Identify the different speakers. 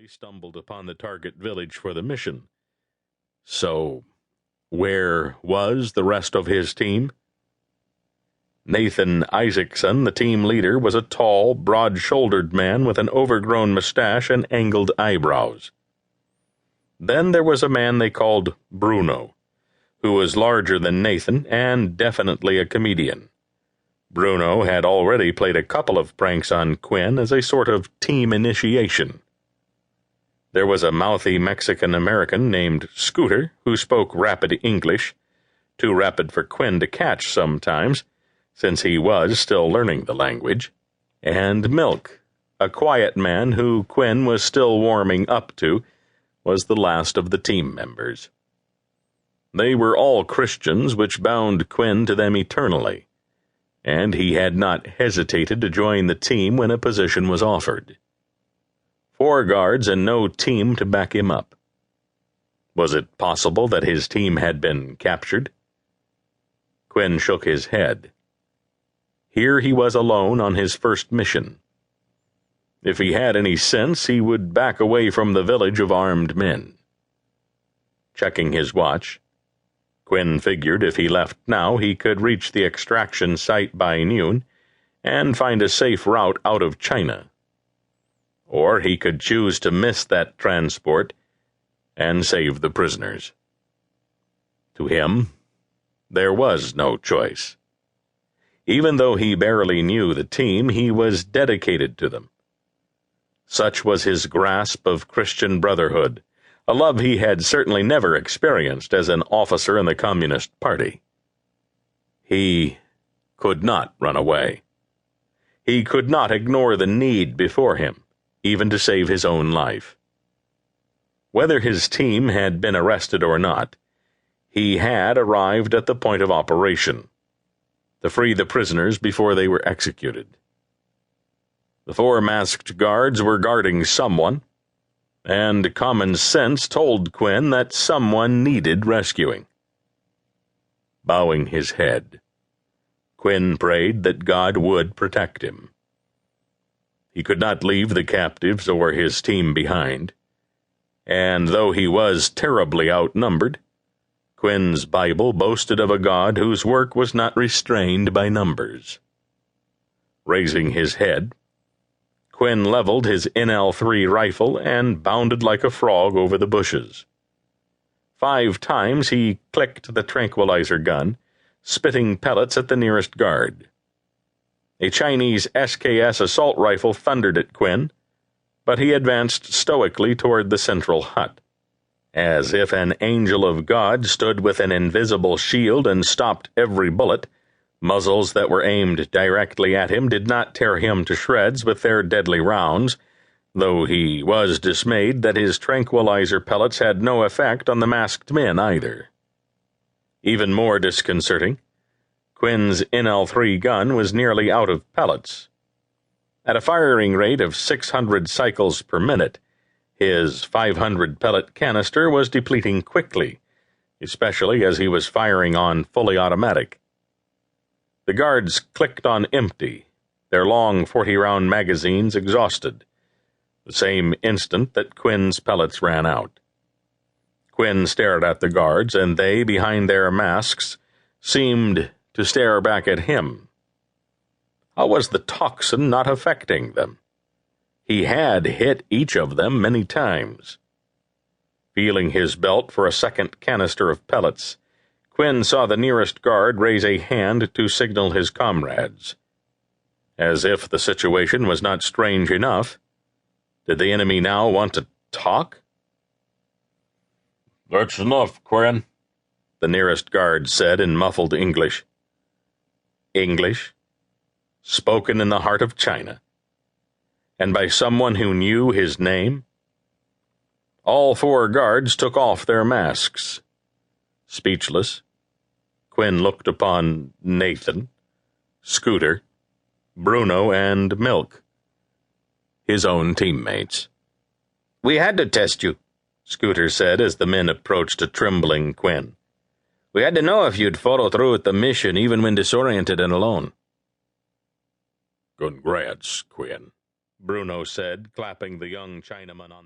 Speaker 1: stumbled upon the target village for the mission. So, where was the rest of his team? Nathan Isaacson, the team leader, was a tall, broad-shouldered man with an overgrown mustache and angled eyebrows. Then there was a man they called Bruno, who was larger than Nathan and definitely a comedian. Bruno had already played a couple of pranks on Quinn as a sort of team initiation. There was a mouthy Mexican-American named Scooter, who spoke rapid English, too rapid for Quinn to catch sometimes, since he was still learning the language, and Milk, a quiet man who Quinn was still warming up to, was the last of the team members. They were all Christians, which bound Quinn to them eternally, and he had not hesitated to join the team when a position was offered. 4 guards and no team to back him up. Was it possible that his team had been captured? Quinn shook his head. Here he was alone on his first mission. If he had any sense, he would back away from the village of armed men. Checking his watch, Quinn figured if he left now, he could reach the extraction site by noon and find a safe route out of China. Or he could choose to miss that transport and save the prisoners. To him, there was no choice. Even though he barely knew the team, he was dedicated to them. Such was his grasp of Christian brotherhood, a love he had certainly never experienced as an officer in the Communist Party. He could not run away. He could not ignore the need before him, even to save his own life. Whether his team had been arrested or not, he had arrived at the point of operation, to free the prisoners before they were executed. The 4 masked guards were guarding someone, and common sense told Quinn that someone needed rescuing. Bowing his head, Quinn prayed that God would protect him. He could not leave the captives or his team behind, and though he was terribly outnumbered, Quinn's Bible boasted of a God whose work was not restrained by numbers. Raising his head, Quinn leveled his NL3 rifle and bounded like a frog over the bushes. 5 times he clicked the tranquilizer gun, spitting pellets at the nearest guard. A Chinese SKS assault rifle thundered at Quinn, but he advanced stoically toward the central hut. As if an angel of God stood with an invisible shield and stopped every bullet, muzzles that were aimed directly at him did not tear him to shreds with their deadly rounds, though he was dismayed that his tranquilizer pellets had no effect on the masked men either. Even more disconcerting, Quinn's NL3 gun was nearly out of pellets. At a firing rate of 600 cycles per minute, his 500-pellet canister was depleting quickly, especially as he was firing on fully automatic. The guards clicked on empty, their long 40-round magazines exhausted, the same instant that Quinn's pellets ran out. Quinn stared at the guards, and they, behind their masks, seemed to stare back at him. How was the toxin not affecting them? He had hit each of them many times. Feeling his belt for a second canister of pellets, Quinn saw the nearest guard raise a hand to signal his comrades. As if the situation was not strange enough, did the enemy now want to talk?
Speaker 2: "That's enough, Quinn,"
Speaker 1: the nearest guard said in muffled English. English, spoken in the heart of China, and by someone who knew his name? All 4 guards took off their masks. Speechless, Quinn looked upon Nathan, Scooter, Bruno, and Milk, his own teammates.
Speaker 3: "We had to test you,"
Speaker 1: Scooter said as the men approached a trembling Quinn.
Speaker 3: "We had to know if you'd follow through with the mission even when disoriented and alone."
Speaker 2: "Congrats, Quinn,"
Speaker 1: Bruno said, clapping the young Chinaman on the